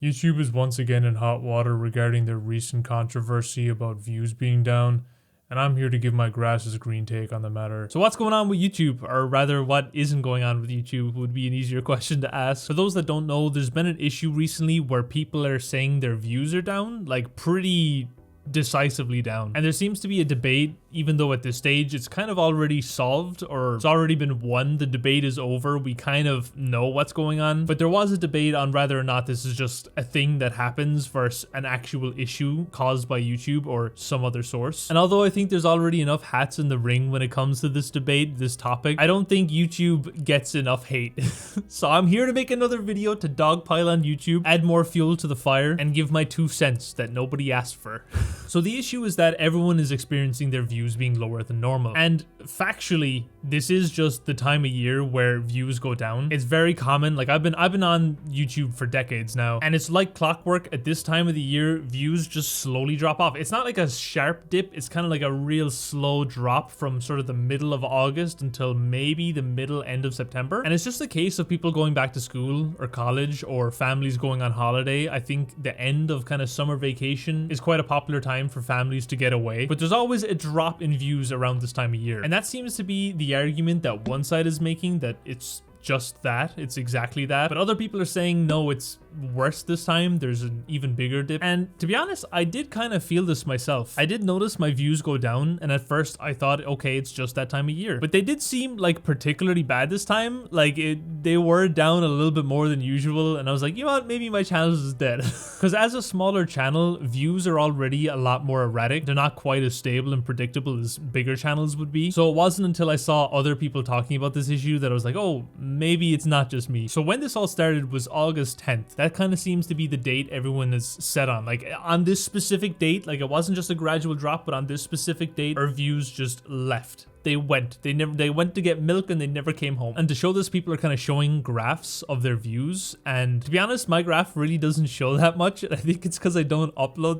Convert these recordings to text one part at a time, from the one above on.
YouTube is once again in hot water regarding their recent controversy about views being down, and I'm here to give my grass is green take on the matter. So what's going on with YouTube, or rather what isn't going on with YouTube would be an easier question to ask. For those that don't know, there's been an issue recently where people are saying their views are down, like pretty decisively down. And there seems to be a debate, even though at this stage it's kind of already solved or it's already been won. The debate is over. We kind of know what's going on. But there was a debate on whether or not this is just a thing that happens versus an actual issue caused by YouTube or some other source. And although I think there's already enough hats in the ring when it comes to this debate, this topic, I don't think YouTube gets enough hate. So I'm here to make another video to dogpile on YouTube, add more fuel to the fire, and give my 2 cents that nobody asked for. So the issue is that everyone is experiencing their views being lower than normal. And factually, this is just the time of year where views go down. It's very common. Like I've been on YouTube for decades now, and it's like clockwork. At this time of the year, views just slowly drop off. It's not like a sharp dip. It's kind of like a real slow drop from sort of the middle of August until maybe the end of September. And it's just a case of people going back to school or college or families going on holiday. I think the end of kind of summer vacation is quite a popular time for families to get away, but there's always a drop in views around this time of year. And that seems to be the argument that one side is making, that it's just that, it's exactly that. But other people are saying, no, it's worse this time. There's an even bigger dip. And to be honest, I did kind of feel this myself. I did notice my views go down, and at first I thought, okay, it's just that time of year. But they did seem like particularly bad this time. Like they were down a little bit more than usual, and I was like, you know what, maybe my channel is dead. Because as a smaller channel, views are already a lot more erratic. They're not quite as stable and predictable as bigger channels would be. So it wasn't until I saw other people talking about this issue that I was like, oh, maybe it's not just me. So when this all started was August 10th. That kind of seems to be the date everyone is set on. Like on this specific date, like it wasn't just a gradual drop, but on this specific date, our views just left. They went to get milk and they never came home. And to show this, people are kind of showing graphs of their views. And to be honest, my graph really doesn't show that much. I think it's because I don't upload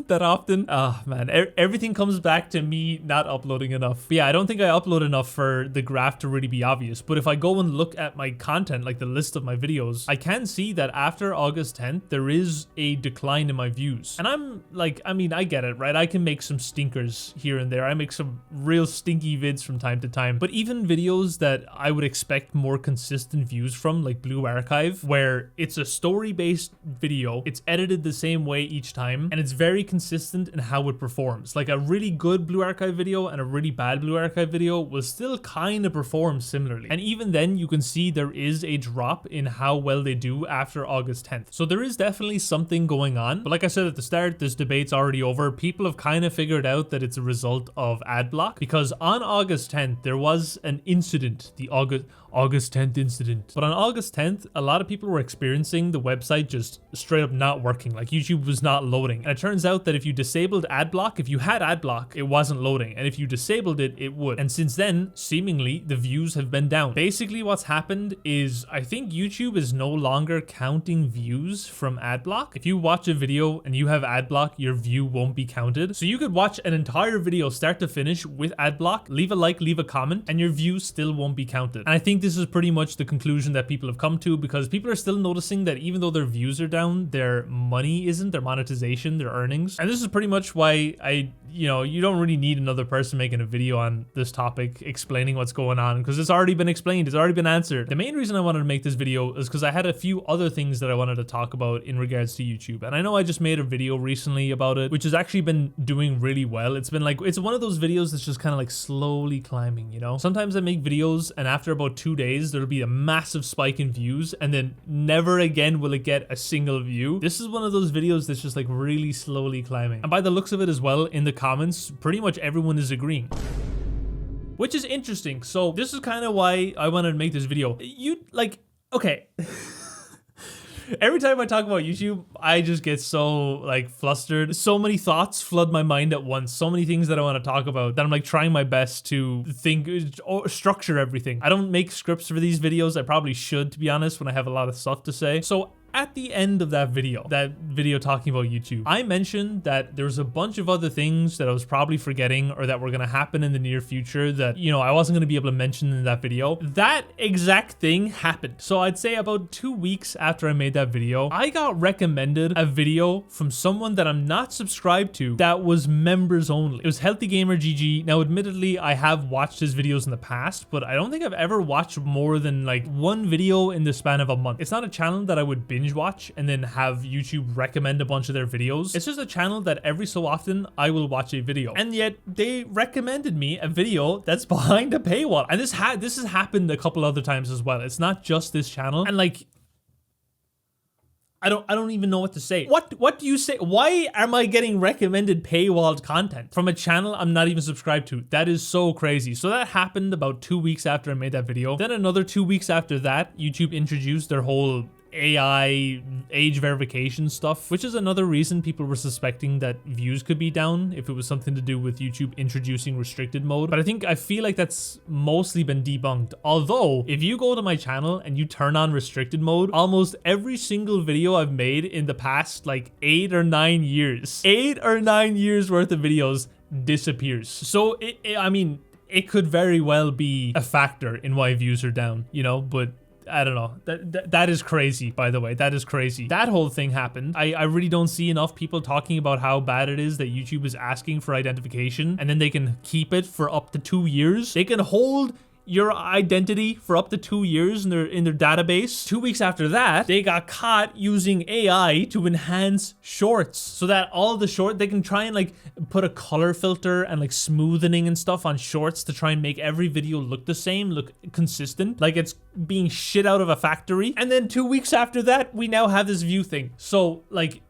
that often. Oh man, everything comes back to me not uploading enough. But yeah, I don't think I upload enough for the graph to really be obvious. But if I go and look at my content, like the list of my videos, I can see that after August 10th, there is a decline in my views. And I'm like, I mean, I get it, right? I can make some stinkers here and there. I make some real stinky vids from time to time. But even videos that I would expect more consistent views from, like Blue Archive, where it's a story-based video, it's edited the same way each time, and it's very consistent in how it performs. Like a really good Blue Archive video and a really bad Blue Archive video will still kind of perform similarly. And even then, you can see there is a drop in how well they do after August 10th. So there is definitely something going on. But like I said at the start, this debate's already over. People have kind of figured out that it's a result of ad block, because on August 10th, there was an incident, the August 10th incident. But on August 10th, a lot of people were experiencing the website just straight up not working. Like YouTube was not loading. And it turns out that if you disabled ad block, if you had ad block, it wasn't loading. And if you disabled it, it would. And since then, seemingly, the views have been down. Basically, what's happened is I think YouTube is no longer counting views from ad block. If you watch a video and you have ad block, your view won't be counted. So you could watch an entire video start to finish with ad block, leave a like, leave a comment, and your view still won't be counted. And I think this is pretty much the conclusion that people have come to, because people are still noticing that even though their views are down, their money isn't, their monetization, their earnings. And this is pretty much why you don't really need another person making a video on this topic explaining what's going on, because it's already been explained, it's already been answered. The main reason I wanted to make this video is because I had a few other things that I wanted to talk about in regards to YouTube. And I know I just made a video recently about it, which has actually been doing really well. It's been like, it's one of those videos that's just kind of like slowly climbing, you know? Sometimes I make videos and after about 2 days, there'll be a massive spike in views and then never again will it get a single view. This is one of those videos that's just like really slowly climbing. And by the looks of it as well, in the comments, pretty much everyone is agreeing, which is interesting. So this is kind of why I wanted to make this video. Okay. Every time I talk about YouTube, I just get so like flustered. So many thoughts flood my mind at once. So many things that I want to talk about that I'm like trying my best to think or structure everything. I don't make scripts for these videos. I probably should, to be honest, when I have a lot of stuff to say. So at the end of that video talking about YouTube, I mentioned that there's a bunch of other things that I was probably forgetting or that were going to happen in the near future that, you know, I wasn't going to be able to mention in that video. That exact thing happened. So I'd say about 2 weeks after I made that video, I got recommended a video from someone that I'm not subscribed to that was members only. It was Healthy Gamer GG. Now, admittedly, I have watched his videos in the past, but I don't think I've ever watched more than like one video in the span of a month. It's not a channel that I would binge watch and then have YouTube recommend a bunch of their videos. It's just a channel that every so often I will watch a video, and yet they recommended me a video that's behind a paywall. And this has happened a couple other times as well. It's not just this channel. And like, I don't even know what to say. What do you say? Why am I getting recommended paywalled content from a channel I'm not even subscribed to? That is so crazy. So that happened about 2 weeks after I made that video. Then another 2 weeks after that, YouTube introduced their whole AI age verification stuff, which is another reason people were suspecting that views could be down if it was something to do with YouTube introducing restricted mode. But I feel like that's mostly been debunked. Although if you go to my channel and you turn on restricted mode, almost every single video I've made in the past like 8 or 9 years worth of videos disappears. So I mean, it could very well be a factor in why views are down, you know, but I don't know. That is crazy, by the way. That is crazy. That whole thing happened. I really don't see enough people talking about how bad it is that YouTube is asking for identification and then they can keep it for up to 2 years. They can hold your identity for up to 2 years in their database. 2 weeks after that, they got caught using AI to enhance shorts so that all the they can try and like put a color filter and like smoothening and stuff on shorts to try and make every video look the same, look consistent, like it's being shit out of a factory. And then 2 weeks after that, we now have this view thing. So like,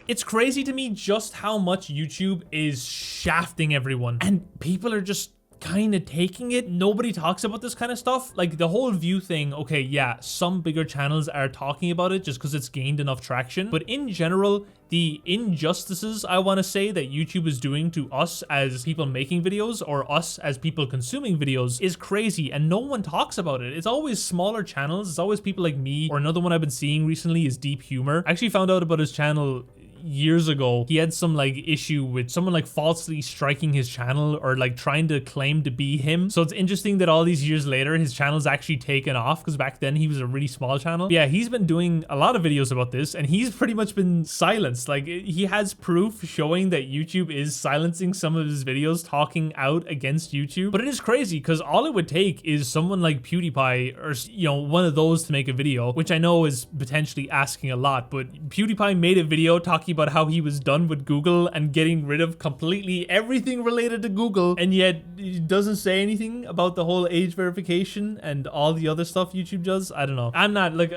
it's crazy to me just how much YouTube is shafting everyone, and people are just kind of taking it. Nobody talks about this kind of stuff. Like the whole view thing, okay, yeah, some bigger channels are talking about it just because it's gained enough traction. But in general, the injustices, I want to say, that YouTube is doing to us as people making videos or us as people consuming videos is crazy, and no one talks about it. It's always smaller channels. It's always people like me, or another one I've been seeing recently is Deep Humor. I actually found out about his channel years ago. He had some like issue with someone like falsely striking his channel or like trying to claim to be him. So it's interesting that all these years later his channel's actually taken off, because back then he was a really small channel. But yeah, he's been doing a lot of videos about this and he's pretty much been silenced. Like he has proof showing that YouTube is silencing some of his videos talking out against YouTube. But it is crazy because all it would take is someone like PewDiePie or, you know, one of those to make a video, which I know is potentially asking a lot, but PewDiePie made a video talking about how he was done with Google and getting rid of completely everything related to Google, and yet he doesn't say anything about the whole age verification and all the other stuff YouTube does. I don't know. I'm not like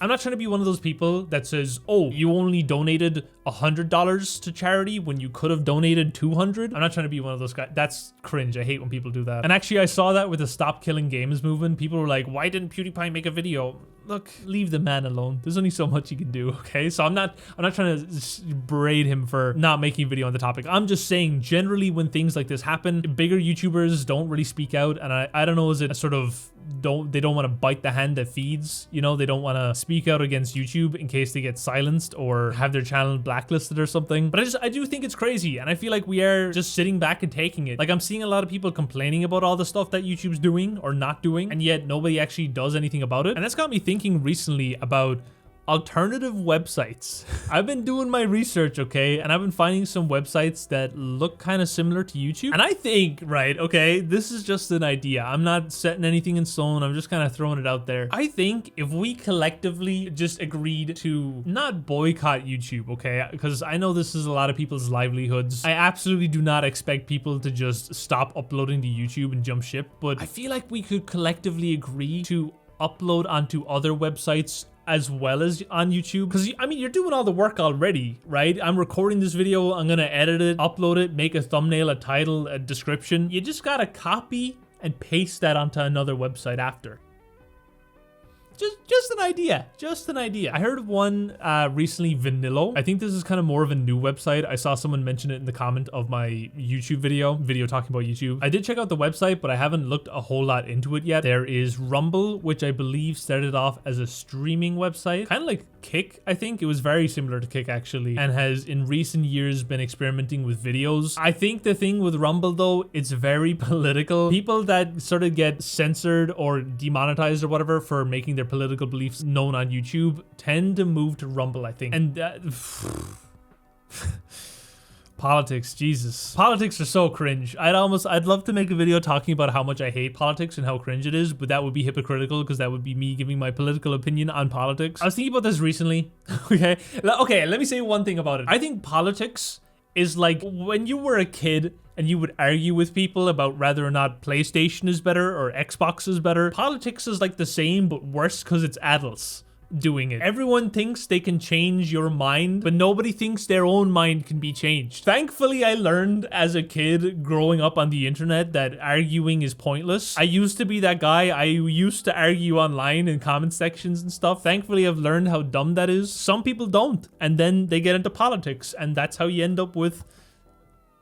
I'm not trying to be one of those people that says, oh, you only donated $100 to charity when you could have donated $200. I'm not trying to be one of those guys. That's cringe. I hate when people do that. And actually, I saw that with the Stop Killing Games movement. People were like, why didn't PewDiePie make a video? Look, leave the man alone. There's only so much he can do, okay? So I'm not trying to berate him for not making a video on the topic. I'm just saying, generally, when things like this happen, bigger YouTubers don't really speak out. And I don't know, is it a sort of they don't want to bite the hand that feeds, you know? They don't want to speak out against YouTube in case they get silenced or have their channel blacklisted or something. But I do think it's crazy, and I feel like we are just sitting back and taking it. Like, I'm seeing a lot of people complaining about all the stuff that YouTube's doing or not doing, and yet nobody actually does anything about it. And that's got me thinking recently about alternative websites. I've been doing my research, okay, and I've been finding some websites that look kind of similar to YouTube. And I think, right, okay, this is just an idea. I'm not setting anything in stone. I'm just kind of throwing it out there. I think if we collectively just agreed to not boycott YouTube, okay, because I know this is a lot of people's livelihoods. I absolutely do not expect people to just stop uploading to YouTube and jump ship, but I feel like we could collectively agree to upload onto other websites as well as on YouTube, because I mean, you're doing all the work already, right? I'm recording this video, I'm gonna edit it, upload it, make a thumbnail, a title, a description. You just gotta copy and paste that onto another website after. Just an idea. Just an idea. I heard of one recently, Vanillo. I think this is kind of more of a new website. I saw someone mention it in the comment of my YouTube video talking about YouTube. I did check out the website, but I haven't looked a whole lot into it yet. There is Rumble, which I believe started off as a streaming website, kind of like Kick. I think it was very similar to Kick actually, and has in recent years been experimenting with videos. I think the thing with Rumble though, it's very political. People that sort of get censored or demonetized or whatever for making their political beliefs known on YouTube tend to move to Rumble, I think. And politics, Jesus. Politics are so cringe. I'd love to make a video talking about how much I hate politics and how cringe it is, but that would be hypocritical because that would be me giving my political opinion on politics. I was thinking about this recently. Okay, let me say one thing about it. I think politics is like when you were a kid and you would argue with people about whether or not PlayStation is better or Xbox is better. Politics is like the same but worse because it's adults doing it. Everyone thinks they can change your mind, but nobody thinks their own mind can be changed. Thankfully, I learned as a kid growing up on the internet that arguing is pointless. I used to be that guy. I used to argue online in comment sections and stuff. Thankfully, I've learned how dumb that is. Some people don't, and then they get into politics, and that's how you end up with,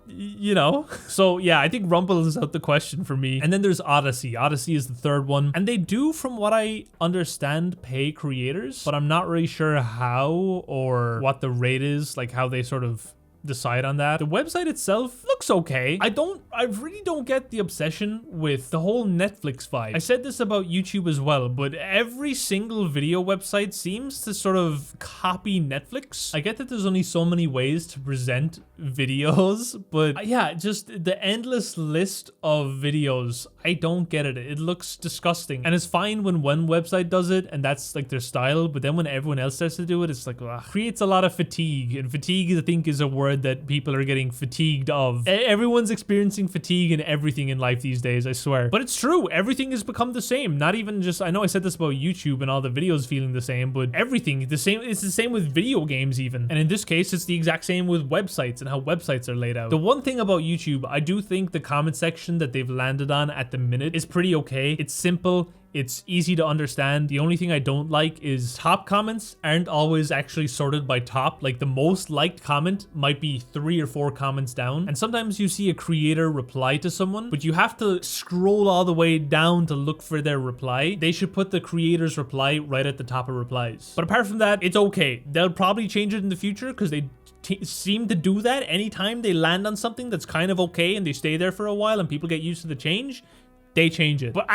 you know. So yeah, I think Rumble is out the question for me. And then there's Odyssey. Odyssey is the third one, and they do, from what I understand, pay creators, but I'm not really sure how or what the rate is, like how they sort of decide on that. The website itself looks okay. I really don't get the obsession with the whole Netflix vibe. I said this about YouTube as well, but every single video website seems to sort of copy Netflix. I get that there's only so many ways to present videos, but yeah, just the endless list of videos, I don't get it. It looks disgusting, and it's fine when one website does it and that's like their style, but then when everyone else starts to do it, it's like, ugh. Creates a lot of fatigue, and fatigue, I think, is a word that people are getting fatigued of. Everyone's experiencing fatigue in everything in life these days, I swear. But it's true, everything has become the same. Not even just, I know I said this about YouTube and all the videos feeling the same, but everything the same. It's the same with video games even. And in this case, it's the exact same with websites and how websites are laid out. The one thing about YouTube, I do think the comment section that they've landed on at the minute is pretty okay. It's simple. It's easy to understand. The only thing I don't like is top comments aren't always actually sorted by top. Like the most liked comment might be 3 or 4 comments down. And sometimes you see a creator reply to someone, but you have to scroll all the way down to look for their reply. They should put the creator's reply right at the top of replies. But apart from that, it's okay. They'll probably change it in the future because they seem to do that anytime they land on something that's kind of okay and they stay there for a while and people get used to the change, they change it. But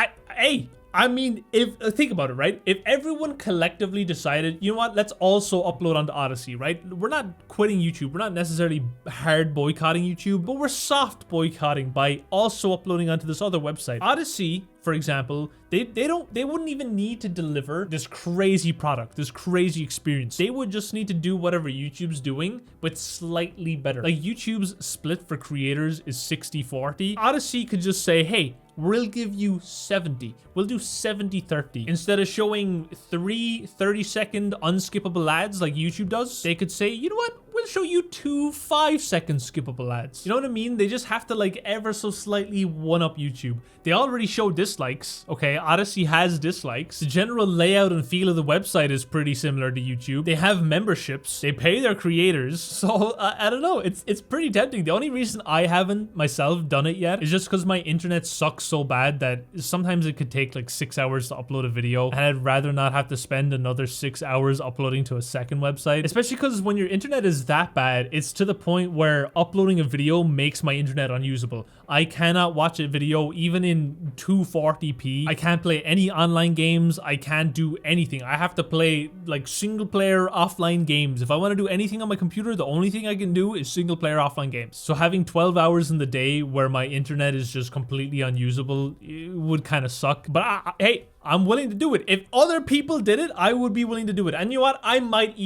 I mean, think about it, right? If everyone collectively decided, you know what, let's also upload onto Odyssey, right? We're not quitting YouTube. We're not necessarily hard boycotting YouTube, but we're soft boycotting by also uploading onto this other website. Odyssey, for example, they wouldn't even need to deliver this crazy product, this crazy experience. They would just need to do whatever YouTube's doing, but slightly better. Like YouTube's split for creators is 60-40. Odyssey could just say, hey, we'll give you 70. We'll do 70-30. Instead of showing 3 30-second unskippable ads like YouTube does, they could say, you know what? We'll show you 2 5-second skippable ads. You know what I mean? They just have to like ever so slightly one-up YouTube. They already show dislikes, okay? Odyssey has dislikes. The general layout and feel of the website is pretty similar to YouTube. They have memberships. They pay their creators. So I don't know. It's pretty tempting. The only reason I haven't myself done it yet is just because my internet sucks so bad that sometimes it could take like 6 hours to upload a video, and I'd rather not have to spend another 6 hours uploading to a second website, especially because when your internet is that bad, it's to the point where uploading a video makes my internet unusable. I cannot watch a video even in 240p. I can't play any online games. I can't do anything. I have to play like single player offline games. If I want to do anything on my computer, the only thing I can do is single player offline games. So having 12 hours in the day where my internet is just completely unusable, it would kind of suck. But hey, I'm willing to do it. If other people did it, I would be willing to do it. And you know what? I might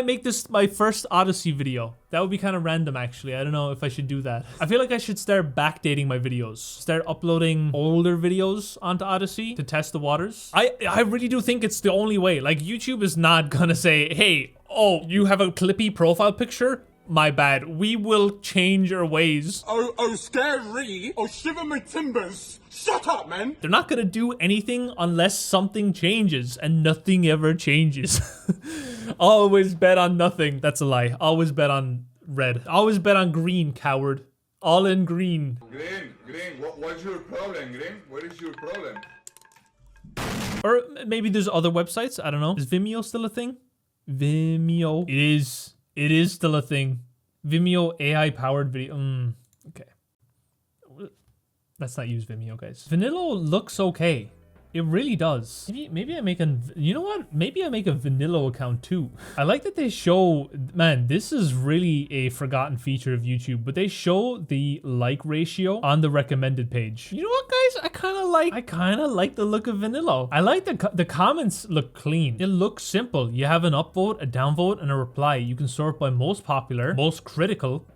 make this my first Odyssey video. That would be kind of random, actually. I don't know if I should do that. I feel like I should start backdating my videos. Start uploading older videos onto Odyssey to test the waters. I really do think it's the only way. Like, YouTube is not gonna say, hey, oh, you have a clippy profile picture? My bad. We will change your ways. Oh, scary. Oh, shiver my timbers. Shut up, man! They're not gonna do anything unless something changes, and nothing ever changes. Always bet on nothing. That's a lie. Always bet on red. Always bet on green, coward. All in green. Green, what's your problem, Green? What is your problem? Or maybe there's other websites. I don't know. Is Vimeo still a thing? Vimeo. It is. It is still a thing. Vimeo AI powered video. Okay. Let's not use Vimeo, guys. Vanilla looks okay. It really does. Maybe I make a, you know what? Maybe I make a Vanilla account too. I like that they show, man, this is really a forgotten feature of YouTube, but they show the like ratio on the recommended page. You know what, guys? I kind of like the look of Vanilla. I like the comments look clean. It looks simple. You have an upvote, a downvote, and a reply. You can sort by most popular, most critical,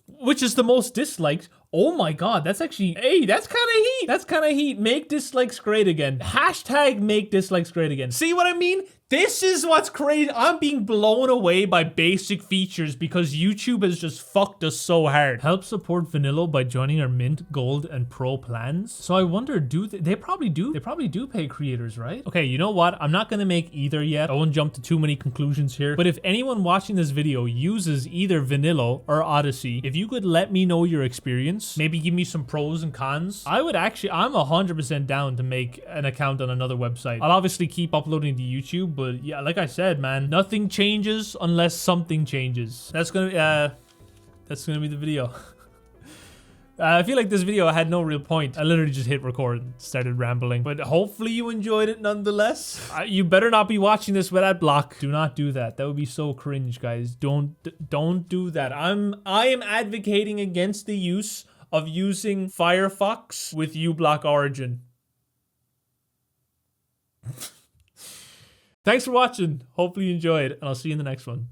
which is the most disliked. Oh my god, that's actually, hey, that's kind of heat. That's kind of heat. Make dislikes great again. Hashtag make dislikes great again. See what I mean? This is what's crazy. I'm being blown away by basic features because YouTube has just fucked us so hard. Help support Vanilla by joining our Mint, Gold, and Pro plans. So I wonder, do they probably do? They probably do pay creators, right? Okay, you know what? I'm not gonna make either yet. I won't jump to too many conclusions here. But if anyone watching this video uses either Vanilla or Odyssey, if you could let me know your experience, maybe give me some pros and cons. I'm 100% down to make an account on another website. I'll obviously keep uploading to YouTube, but yeah, like I said, man, nothing changes unless something changes. That's gonna be the video. I feel like this video had no real point. I literally just hit record and started rambling, but hopefully you enjoyed it nonetheless. You better not be watching this with that block. Do not do that. That would be so cringe, guys. Don't do that. I am advocating against the use of using Firefox with uBlock Origin. Thanks for watching. Hopefully you enjoyed, and I'll see you in the next one.